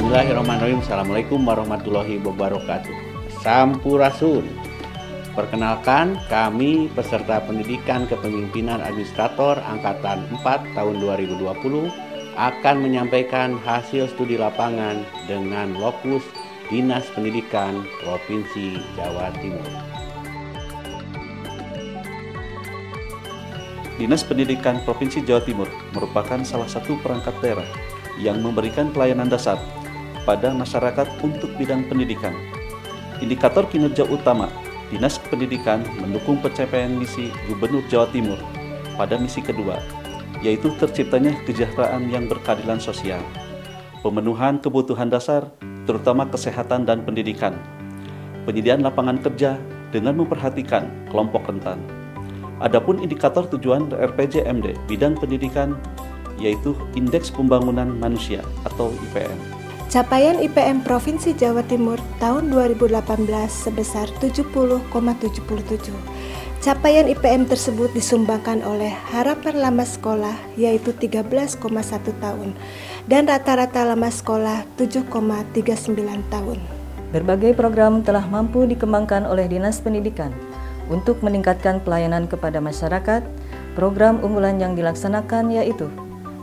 Bismillahirrahmanirrahim. Assalamualaikum warahmatullahi wabarakatuh. Sampurasun. Perkenalkan, kami peserta pendidikan kepemimpinan administrator Angkatan 4 tahun 2020 akan menyampaikan hasil studi lapangan dengan lokus Dinas Pendidikan Provinsi Jawa Timur. Dinas Pendidikan Provinsi Jawa Timur merupakan salah satu perangkat daerah yang memberikan pelayanan dasar pada masyarakat untuk bidang pendidikan. Indikator kinerja utama Dinas Pendidikan mendukung pencapaian misi Gubernur Jawa Timur pada misi kedua, yaitu terciptanya kesejahteraan yang berkeadilan sosial, pemenuhan kebutuhan dasar, terutama kesehatan dan pendidikan, penyediaan lapangan kerja dengan memperhatikan kelompok rentan. Adapun indikator tujuan RPJMD bidang pendidikan yaitu Indeks Pembangunan Manusia atau IPM. Capaian IPM Provinsi Jawa Timur tahun 2018 sebesar 70,77. Capaian IPM tersebut disumbangkan oleh harapan lama sekolah yaitu 13,1 tahun dan rata-rata lama sekolah 7,39 tahun. Berbagai program telah mampu dikembangkan oleh Dinas Pendidikan untuk meningkatkan pelayanan kepada masyarakat. Program unggulan yang dilaksanakan yaitu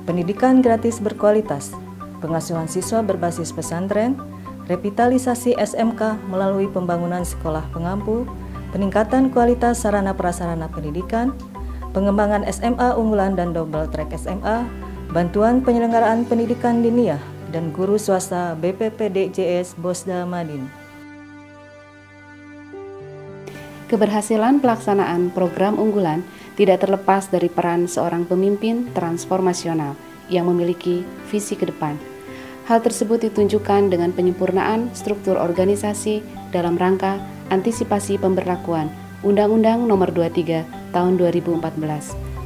pendidikan gratis berkualitas, pengasuhan siswa berbasis pesantren, revitalisasi SMK melalui pembangunan sekolah pengampu, peningkatan kualitas sarana prasarana pendidikan, pengembangan SMA unggulan dan double track SMA, bantuan penyelenggaraan pendidikan diniyah dan guru swasta BPPDJS Bosda Madin. Keberhasilan pelaksanaan program unggulan tidak terlepas dari peran seorang pemimpin transformasional yang memiliki visi ke depan. Hal tersebut ditunjukkan dengan penyempurnaan struktur organisasi dalam rangka antisipasi pemberlakuan Undang-Undang Nomor 23 Tahun 2014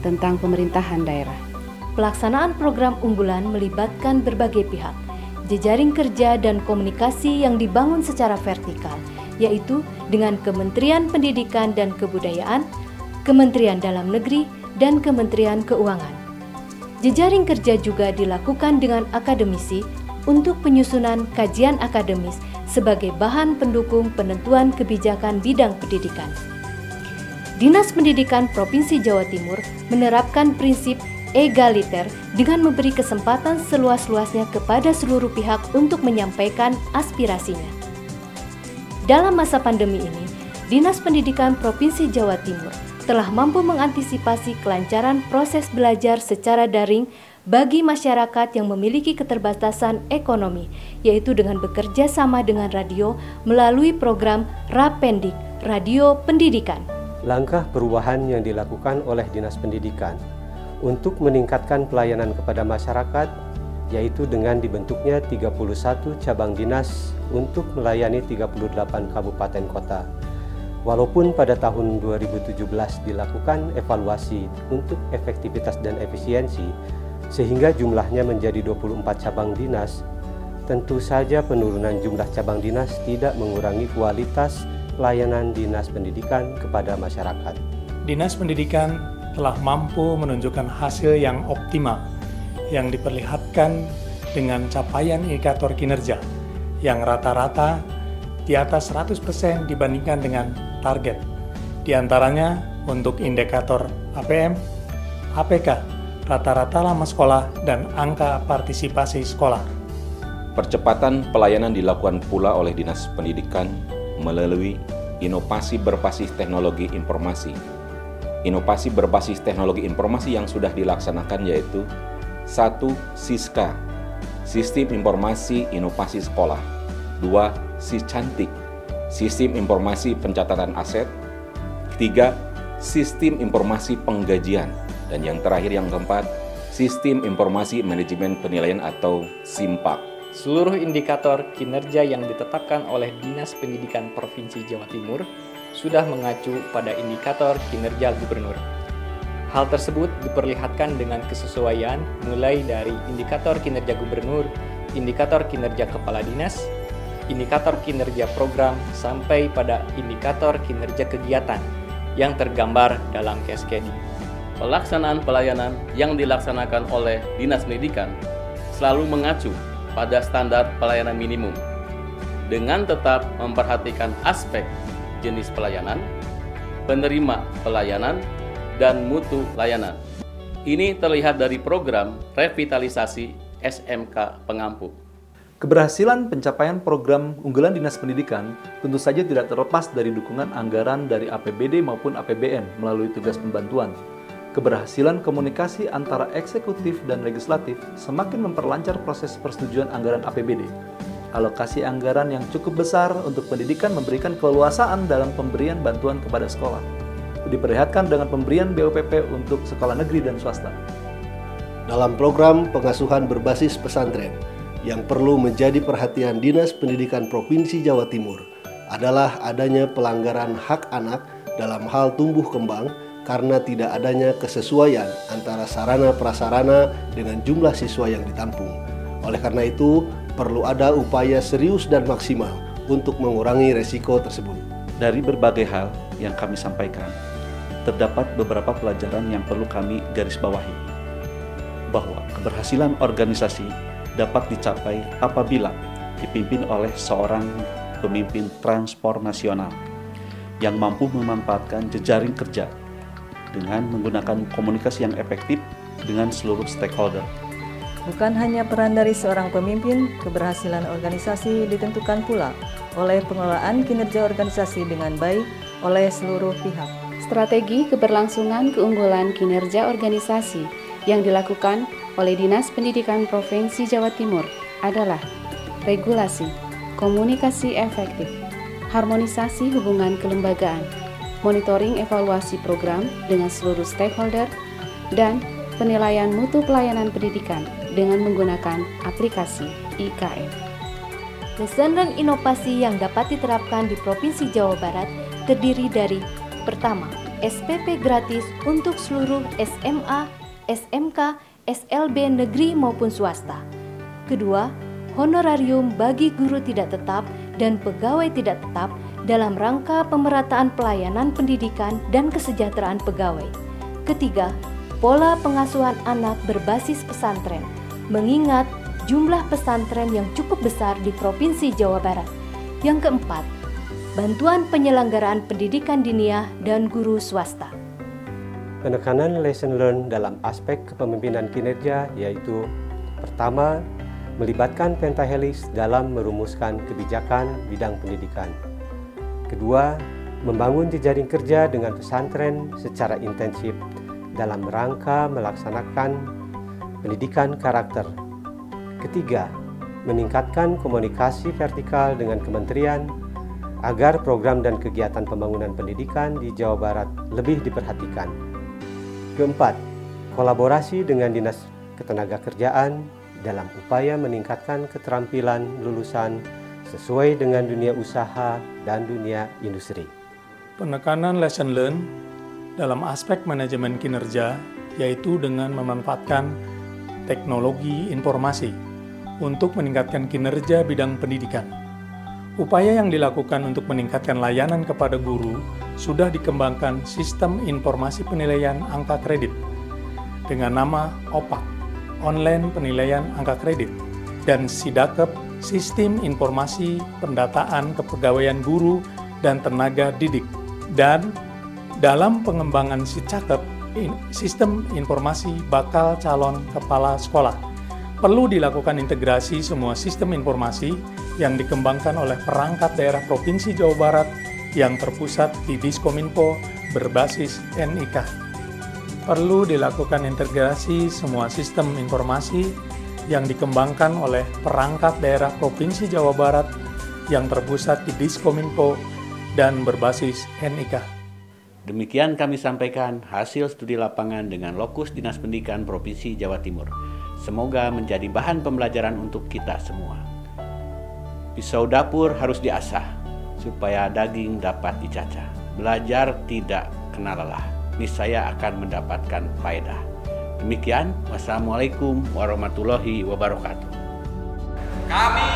tentang pemerintahan daerah. Pelaksanaan program unggulan melibatkan berbagai pihak, jejaring kerja dan komunikasi yang dibangun secara vertikal, yaitu dengan Kementerian Pendidikan dan Kebudayaan, Kementerian Dalam Negeri, dan Kementerian Keuangan. Jejaring kerja juga dilakukan dengan akademisi untuk penyusunan kajian akademis sebagai bahan pendukung penentuan kebijakan bidang pendidikan. Dinas Pendidikan Provinsi Jawa Timur menerapkan prinsip egaliter dengan memberi kesempatan seluas-luasnya kepada seluruh pihak untuk menyampaikan aspirasinya. Dalam masa pandemi ini, Dinas Pendidikan Provinsi Jawa Timur telah mampu mengantisipasi kelancaran proses belajar secara daring bagi masyarakat yang memiliki keterbatasan ekonomi, yaitu dengan bekerja sama dengan radio melalui program Rapendik, Radio Pendidikan. Langkah perubahan yang dilakukan oleh Dinas Pendidikan untuk meningkatkan pelayanan kepada masyarakat, yaitu dengan dibentuknya 31 cabang dinas untuk melayani 38 kabupaten kota. Walaupun pada tahun 2017 dilakukan evaluasi untuk efektivitas dan efisiensi, sehingga jumlahnya menjadi 24 cabang dinas, tentu saja penurunan jumlah cabang dinas tidak mengurangi kualitas pelayanan Dinas Pendidikan kepada masyarakat. Dinas Pendidikan telah mampu menunjukkan hasil yang optimal, yang diperlihatkan dengan capaian indikator kinerja yang rata-rata di atas 100% dibandingkan dengan target. Di antaranya untuk indikator APM, APK, rata-rata lama sekolah, dan angka partisipasi sekolah. Percepatan pelayanan dilakukan pula oleh Dinas Pendidikan melalui inovasi berbasis teknologi informasi. Inovasi berbasis teknologi informasi yang sudah dilaksanakan yaitu 1. Siska, Sistem Informasi Inovasi Sekolah. 2. Sicantik, Sistem Informasi Pencatatan Aset. 3. Sistem Informasi Penggajian. Dan yang terakhir yang keempat, Sistem Informasi Manajemen Penilaian atau SIMPAK. Seluruh indikator kinerja yang ditetapkan oleh Dinas Pendidikan Provinsi Jawa Timur sudah mengacu pada indikator kinerja gubernur. Hal tersebut diperlihatkan dengan kesesuaian mulai dari indikator kinerja gubernur, indikator kinerja kepala dinas, indikator kinerja program, sampai pada indikator kinerja kegiatan yang tergambar dalam cascading. Pelaksanaan pelayanan yang dilaksanakan oleh Dinas Pendidikan selalu mengacu pada standar pelayanan minimum dengan tetap memperhatikan aspek jenis pelayanan, penerima pelayanan, dan mutu layanan. Ini terlihat dari program revitalisasi SMK Pengampu. Keberhasilan pencapaian program unggulan Dinas Pendidikan tentu saja tidak terlepas dari dukungan anggaran dari APBD maupun APBN melalui tugas pembantuan. Keberhasilan komunikasi antara eksekutif dan legislatif semakin memperlancar proses persetujuan anggaran APBD. Alokasi anggaran yang cukup besar untuk pendidikan memberikan keleluasaan dalam pemberian bantuan kepada sekolah. Diperlihatkan dengan pemberian BOPP untuk sekolah negeri dan swasta. Dalam program pengasuhan berbasis pesantren, yang perlu menjadi perhatian Dinas Pendidikan Provinsi Jawa Timur adalah adanya pelanggaran hak anak dalam hal tumbuh kembang karena tidak adanya kesesuaian antara sarana prasarana dengan jumlah siswa yang ditampung. Oleh karena itu, perlu ada upaya serius dan maksimal untuk mengurangi resiko tersebut. Dari berbagai hal yang kami sampaikan, terdapat beberapa pelajaran yang perlu kami garis bawahi. Bahwa keberhasilan organisasi dapat dicapai apabila dipimpin oleh seorang pemimpin transformasional yang mampu memanfaatkan jejaring kerja dengan menggunakan komunikasi yang efektif dengan seluruh stakeholder. Bukan hanya peran dari seorang pemimpin, keberhasilan organisasi ditentukan pula oleh pengelolaan kinerja organisasi dengan baik oleh seluruh pihak. Strategi keberlangsungan keunggulan kinerja organisasi yang dilakukan oleh Dinas Pendidikan Provinsi Jawa Timur adalah regulasi, komunikasi efektif, harmonisasi hubungan kelembagaan, monitoring evaluasi program dengan seluruh stakeholder, dan penilaian mutu pelayanan pendidikan dengan menggunakan aplikasi IKM. Lesson learn inovasi yang dapat diterapkan di Provinsi Jawa Barat terdiri dari: pertama, SPP gratis untuk seluruh SMA, SMK, SLB negeri maupun swasta. Kedua, honorarium bagi guru tidak tetap dan pegawai tidak tetap dalam rangka pemerataan pelayanan pendidikan dan kesejahteraan pegawai. Ketiga, pola pengasuhan anak berbasis pesantren, mengingat jumlah pesantren yang cukup besar di Provinsi Jawa Barat. Yang keempat, bantuan penyelenggaraan pendidikan diniyah dan guru swasta. Penekanan lesson learned dalam aspek kepemimpinan kinerja yaitu: pertama, melibatkan pentahelix dalam merumuskan kebijakan bidang pendidikan. Kedua, membangun jejaring kerja dengan pesantren secara intensif dalam rangka melaksanakan pendidikan karakter. Ketiga, meningkatkan komunikasi vertikal dengan kementerian agar program dan kegiatan pembangunan pendidikan di Jawa Barat lebih diperhatikan. Keempat, kolaborasi dengan Dinas Ketenagakerjaan dalam upaya meningkatkan keterampilan lulusan sesuai dengan dunia usaha dan dunia industri. Penekanan lesson learn dalam aspek manajemen kinerja yaitu dengan memanfaatkan teknologi informasi untuk meningkatkan kinerja bidang pendidikan. Upaya yang dilakukan untuk meningkatkan layanan kepada guru sudah dikembangkan sistem informasi penilaian angka kredit dengan nama OPAK, Online Penilaian Angka Kredit, dan SIDAKEP, Sistem Informasi Pendataan Kepegawaian Guru dan Tenaga Didik. Dan dalam pengembangan SICAKEP, Sistem Informasi Bakal Calon Kepala Sekolah, perlu dilakukan integrasi semua sistem informasi yang dikembangkan oleh perangkat daerah Provinsi Jawa Barat yang terpusat di Diskominfo berbasis NIK. Perlu dilakukan integrasi semua sistem informasi yang dikembangkan oleh perangkat daerah Provinsi Jawa Barat yang terpusat di Diskominfo dan berbasis NIK. Demikian kami sampaikan hasil studi lapangan dengan lokus Dinas Pendidikan Provinsi Jawa Timur. Semoga menjadi bahan pembelajaran untuk kita semua. Pisau dapur harus diasah supaya daging dapat dicacah. Belajar tidak kenal lelah. Niscaya akan mendapatkan faedah. Demikian, wassalamualaikum warahmatullahi wabarakatuh. Kami